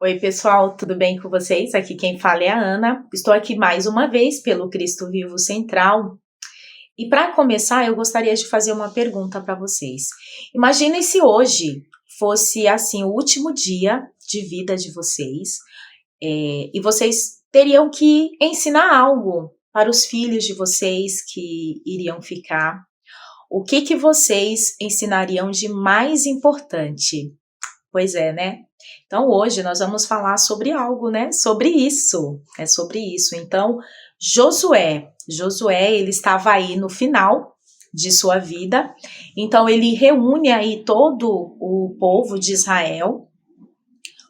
Oi, pessoal, tudo bem com vocês? Aqui quem fala é a Ana. Estou aqui mais uma vez pelo Cristo Vivo Central. E para começar, eu gostaria de fazer uma pergunta para vocês. Imaginem se hoje fosse assim o último dia de vida de vocês, e vocês teriam que ensinar algo para os filhos de vocês que iriam ficar. O que vocês ensinariam de mais importante? Pois é, né? Então hoje nós vamos falar sobre algo, né? Sobre isso. É sobre isso. Então, Josué, ele estava aí no final de sua vida. Então ele reúne aí todo o povo de Israel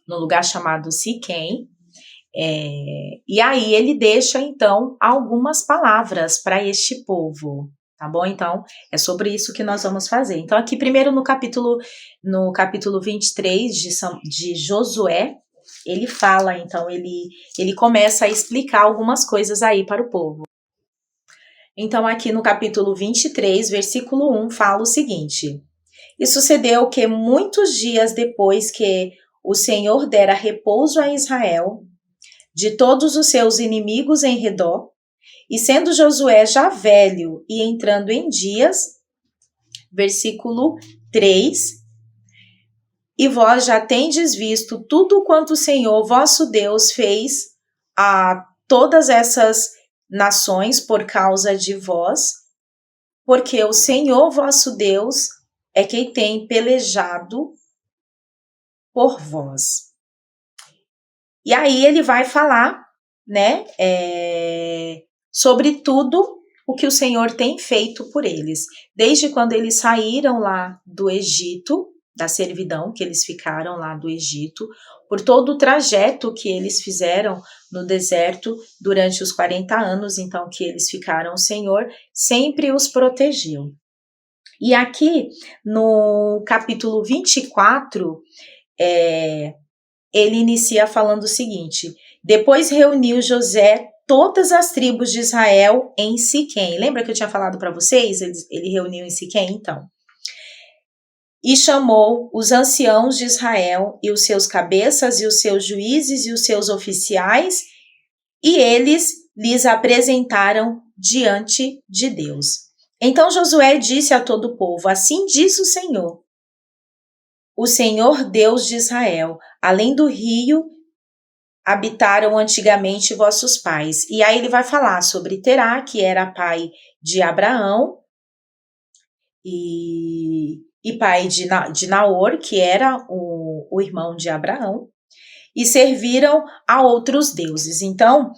no lugar chamado Siquém. E aí ele deixa então algumas palavras para este povo. Tá bom? Então, é sobre isso que nós vamos fazer. Então, aqui primeiro no capítulo 23 de Josué, ele fala, então, ele começa a explicar algumas coisas aí para o povo. Então, aqui no capítulo 23, versículo 1, fala o seguinte: E sucedeu que muitos dias depois que o Senhor dera repouso a Israel, de todos os seus inimigos em redor, e sendo Josué já velho e entrando em dias, versículo 3, e vós já tendes visto tudo quanto o Senhor vosso Deus fez a todas essas nações por causa de vós, porque o Senhor vosso Deus é quem tem pelejado por vós. E aí ele vai falar, né, sobre tudo o que o Senhor tem feito por eles. Desde quando eles saíram lá do Egito, da servidão que eles ficaram lá do Egito, por todo o trajeto que eles fizeram no deserto durante os 40 anos, então, que eles ficaram, o Senhor sempre os protegeu. E aqui, no capítulo 24, ele inicia falando o seguinte: depois reuniu José todas as tribos de Israel em Siquém. Lembra que eu tinha falado para vocês? Ele reuniu em Siquém, então. E chamou os anciãos de Israel e os seus cabeças e os seus juízes e os seus oficiais, e eles lhes apresentaram diante de Deus. Então Josué disse a todo o povo: assim diz o Senhor Deus de Israel, além do rio habitaram antigamente vossos pais. E aí ele vai falar sobre Terá, que era pai de Abraão, e pai de Naor, que era o irmão de Abraão, e serviram a outros deuses. Então,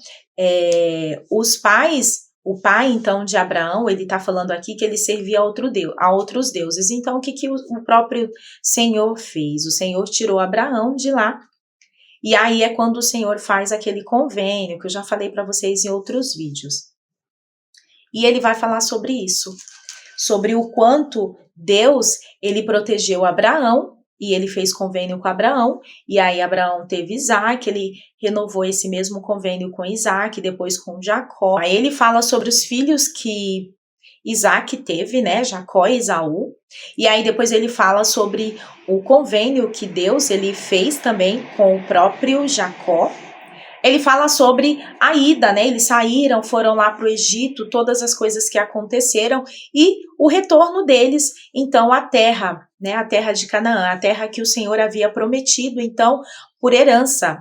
os pais, o pai, então, de Abraão, ele está falando aqui que ele servia a outros deuses. Então, o que o próprio Senhor fez? O Senhor tirou Abraão de lá, e aí é quando o Senhor faz aquele convênio, que eu já falei para vocês em outros vídeos. E ele vai falar sobre isso, sobre o quanto Deus, ele protegeu Abraão, e ele fez convênio com Abraão, e aí Abraão teve Isaac, ele renovou esse mesmo convênio com Isaac, depois com Jacó. Aí ele fala sobre os filhos que Isaac teve, né, Jacó e Esaú, e aí depois ele fala sobre o convênio que Deus ele fez também com o próprio Jacó. Ele fala sobre a ida, né, eles saíram, foram lá para o Egito, todas as coisas que aconteceram, e o retorno deles, então, à terra, né, a terra de Canaã, a terra que o Senhor havia prometido, então, por herança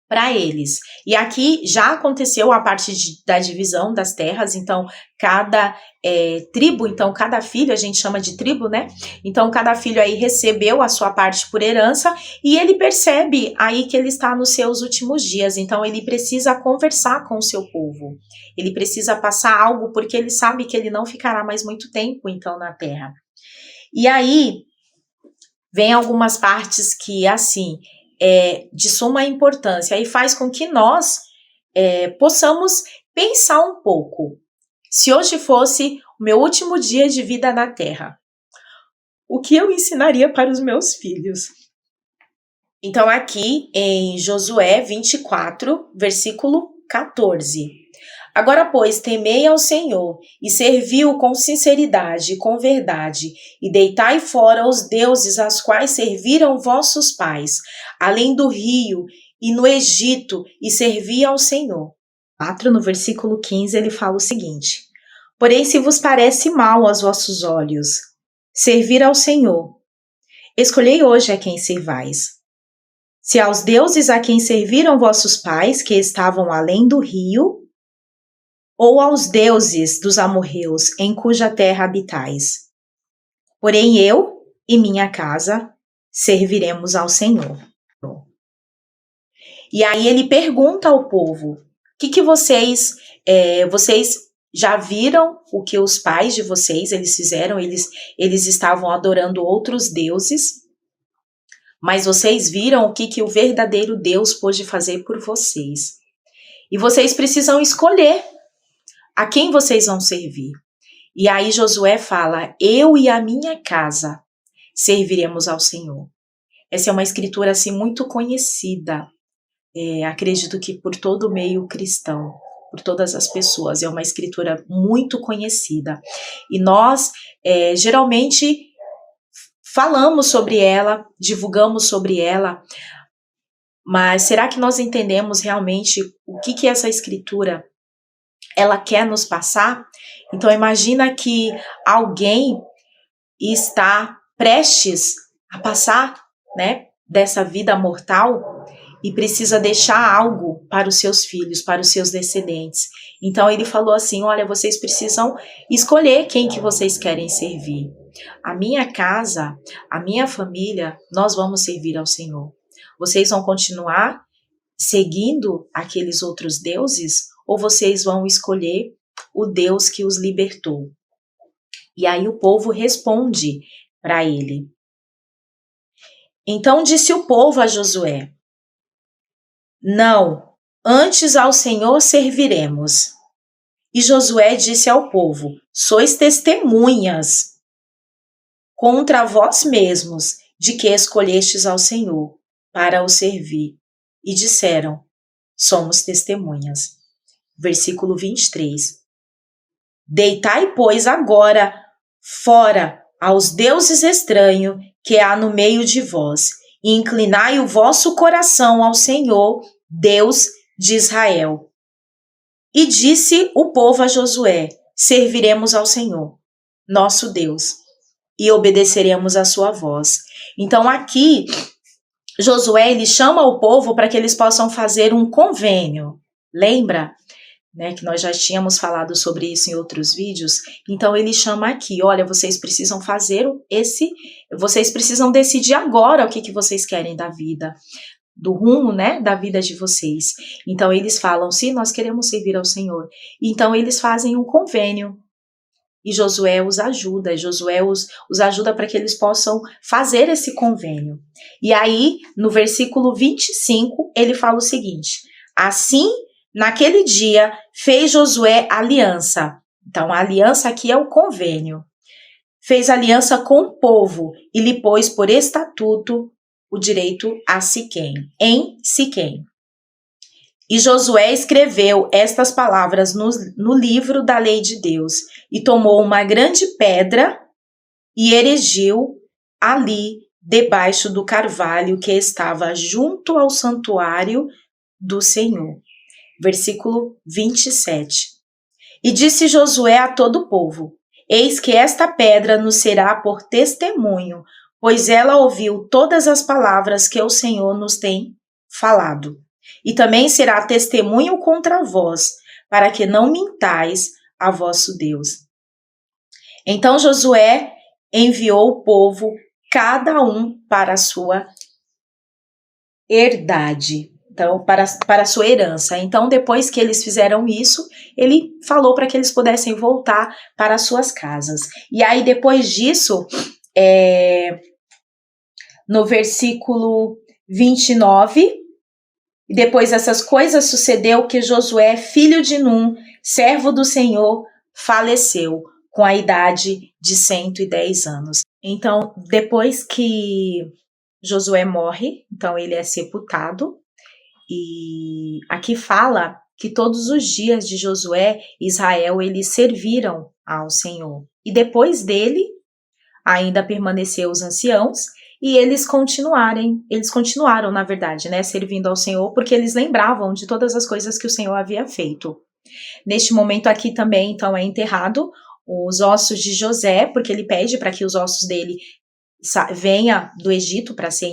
para eles. E aqui já aconteceu a parte da divisão das terras, então cada tribo, então cada filho, a gente chama de tribo, né? Então cada filho aí recebeu a sua parte por herança e ele percebe aí que ele está nos seus últimos dias, então ele precisa conversar com o seu povo, ele precisa passar algo porque ele sabe que ele não ficará mais muito tempo então na terra. E aí vem algumas partes que assim de suma importância e faz com que nós possamos pensar um pouco. Se hoje fosse o meu último dia de vida na Terra, o que eu ensinaria para os meus filhos? Então aqui em Josué 24, versículo 14. Agora, pois, temei ao Senhor, e servi-o com sinceridade e com verdade, e deitai fora os deuses aos quais serviram vossos pais, além do rio e no Egito, e servi ao Senhor. 4, no versículo 15, ele fala o seguinte: porém, se vos parece mal aos vossos olhos servir ao Senhor, escolhei hoje a quem servais. Se aos deuses a quem serviram vossos pais, que estavam além do rio, ou aos deuses dos amorreus em cuja terra habitais. Porém eu e minha casa serviremos ao Senhor. E aí ele pergunta ao povo: o que vocês já viram o que os pais de vocês eles fizeram? Eles estavam adorando outros deuses, mas vocês viram o que o verdadeiro Deus pôde fazer por vocês. E vocês precisam escolher a quem vocês vão servir. E aí Josué fala: eu e a minha casa serviremos ao Senhor. Essa é uma escritura assim muito conhecida, acredito que por todo o meio cristão, por todas as pessoas, é uma escritura muito conhecida. E nós geralmente falamos sobre ela, divulgamos sobre ela, mas será que nós entendemos realmente o que essa escritura ela quer nos passar? Então imagina que alguém está prestes a passar, né, dessa vida mortal e precisa deixar algo para os seus filhos, para os seus descendentes. Então ele falou assim: olha, vocês precisam escolher quem que vocês querem servir. A minha casa, a minha família, nós vamos servir ao Senhor. Vocês vão continuar seguindo aqueles outros deuses ou vocês vão escolher o Deus que os libertou? E aí o povo responde para ele. Então disse o povo a Josué: não, antes ao Senhor serviremos. E Josué disse ao povo: sois testemunhas contra vós mesmos de que escolhestes ao Senhor para o servir. E disseram: somos testemunhas. Versículo 23. Deitai, pois, agora fora aos deuses estranhos que há no meio de vós, e inclinai o vosso coração ao Senhor, Deus de Israel. E disse o povo a Josué: serviremos ao Senhor, nosso Deus, e obedeceremos a sua voz. Então aqui, Josué ele chama o povo para que eles possam fazer um convênio. Lembra? Né, que nós já tínhamos falado sobre isso em outros vídeos. Então ele chama aqui: olha, vocês precisam fazer vocês precisam decidir agora o que vocês querem da vida, do rumo, né, da vida de vocês. Então eles falam: sim, nós queremos servir ao Senhor. Então eles fazem um convênio. E Josué os ajuda, os ajuda para que eles possam fazer esse convênio. E aí, no versículo 25, ele fala o seguinte: assim, naquele dia, fez Josué aliança. Então, a aliança aqui é o convênio. Fez aliança com o povo e lhe pôs por estatuto o direito a Siquém, em Siquém. E Josué escreveu estas palavras no livro da lei de Deus e tomou uma grande pedra e erigiu ali debaixo do carvalho que estava junto ao santuário do Senhor. Versículo 27. E disse Josué a todo o povo: eis que esta pedra nos será por testemunho, pois ela ouviu todas as palavras que o Senhor nos tem falado. E também será testemunho contra vós, para que não mintais a vosso Deus. Então Josué enviou o povo, cada um para a sua herdade. Então, para a sua herança. Então, depois que eles fizeram isso, ele falou para que eles pudessem voltar para as suas casas. E aí, depois disso, no versículo 29, depois dessas coisas sucedeu que Josué, filho de Num, servo do Senhor, faleceu com a idade de 110 anos. Então, depois que Josué morre, então ele é sepultado. E aqui fala que todos os dias de Josué, Israel, eles serviram ao Senhor. E depois dele, ainda permaneceu os anciãos, e eles continuaram, na verdade, né, servindo ao Senhor, porque eles lembravam de todas as coisas que o Senhor havia feito. Neste momento aqui também, então, é enterrado os ossos de José, porque ele pede para que os ossos dele venha do Egito para ser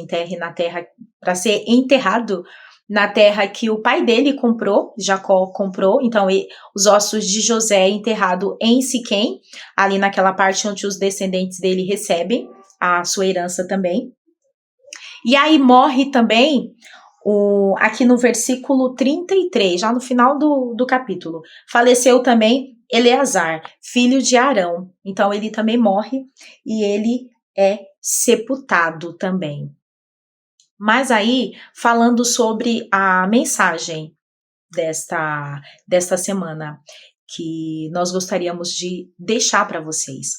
enterrado na terra que o pai dele comprou, Jacó comprou. Então os ossos de José enterrado em Siquém, ali naquela parte onde os descendentes dele recebem a sua herança também. E aí morre também aqui no versículo 33, já no final do capítulo, faleceu também Eleazar, filho de Arão. Então ele também morre e ele é sepultado também. Mas aí, falando sobre a mensagem desta semana, que nós gostaríamos de deixar para vocês.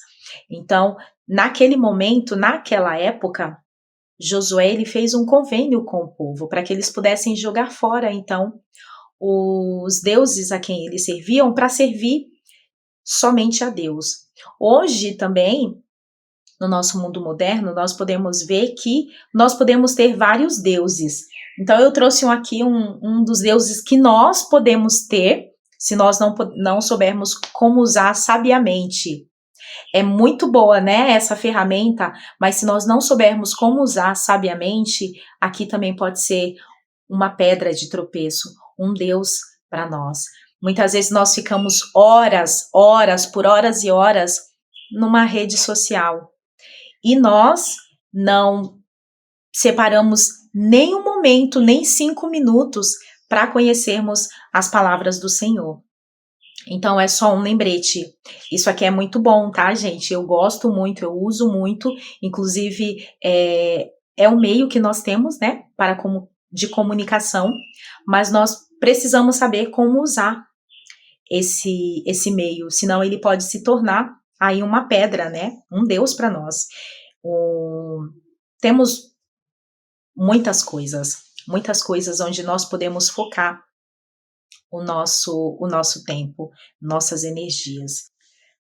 Então, naquele momento, naquela época, Josué ele fez um convênio com o povo para que eles pudessem jogar fora, então, os deuses a quem eles serviam para servir somente a Deus. Hoje também, no nosso mundo moderno, nós podemos ver que nós podemos ter vários deuses. Então, eu trouxe aqui um dos deuses que nós podemos ter, se nós não soubermos como usar sabiamente. É muito boa, né, essa ferramenta, mas se nós não soubermos como usar sabiamente, aqui também pode ser uma pedra de tropeço, um Deus para nós. Muitas vezes nós ficamos horas e horas numa rede social e nós não separamos nem um momento, nem 5 minutos para conhecermos as palavras do Senhor. Então, é só um lembrete. Isso aqui é muito bom, tá, gente? Eu gosto muito, eu uso muito. Inclusive, é um meio que nós temos, né, de comunicação, mas nós precisamos saber como usar esse meio, senão ele pode se tornar aí uma pedra, né, um Deus para nós. Temos muitas coisas onde nós podemos focar o nosso tempo, nossas energias.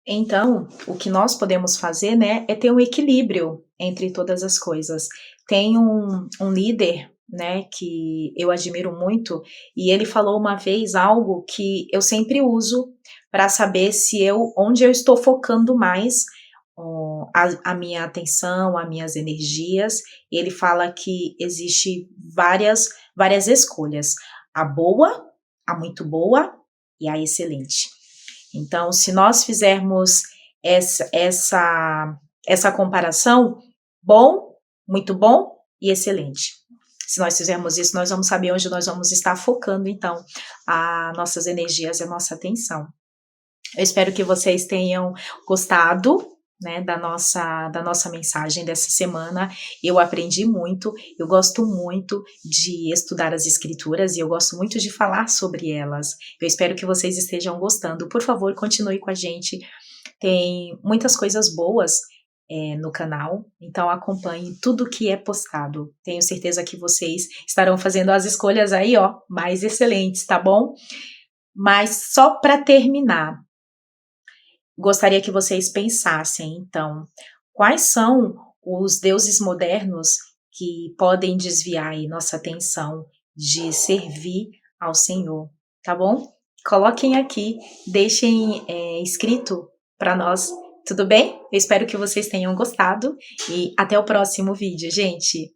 Então, o que nós podemos fazer, né, é ter um equilíbrio entre todas as coisas. Tem um líder, né, que eu admiro muito, e ele falou uma vez algo que eu sempre uso para saber onde eu estou focando mais a minha atenção, as minhas energias. E ele fala que existe várias escolhas: a boa, a muito boa e a excelente. Então, se nós fizermos essa comparação, bom, muito bom e excelente. Se nós fizermos isso, nós vamos saber onde nós vamos estar focando, então, as nossas energias e a nossa atenção. Eu espero que vocês tenham gostado, né, da nossa mensagem dessa semana. Eu aprendi muito, eu gosto muito de estudar as escrituras e eu gosto muito de falar sobre elas. Eu espero que vocês estejam gostando. Por favor, continue com a gente. Tem muitas coisas boas no canal, então acompanhe tudo que é postado. Tenho certeza que vocês estarão fazendo as escolhas aí, mais excelentes, tá bom? Mas só para terminar, gostaria que vocês pensassem, então, quais são os deuses modernos que podem desviar aí nossa atenção de servir ao Senhor, tá bom? Coloquem aqui, deixem escrito para nós, tudo bem? Eu espero que vocês tenham gostado e até o próximo vídeo, gente!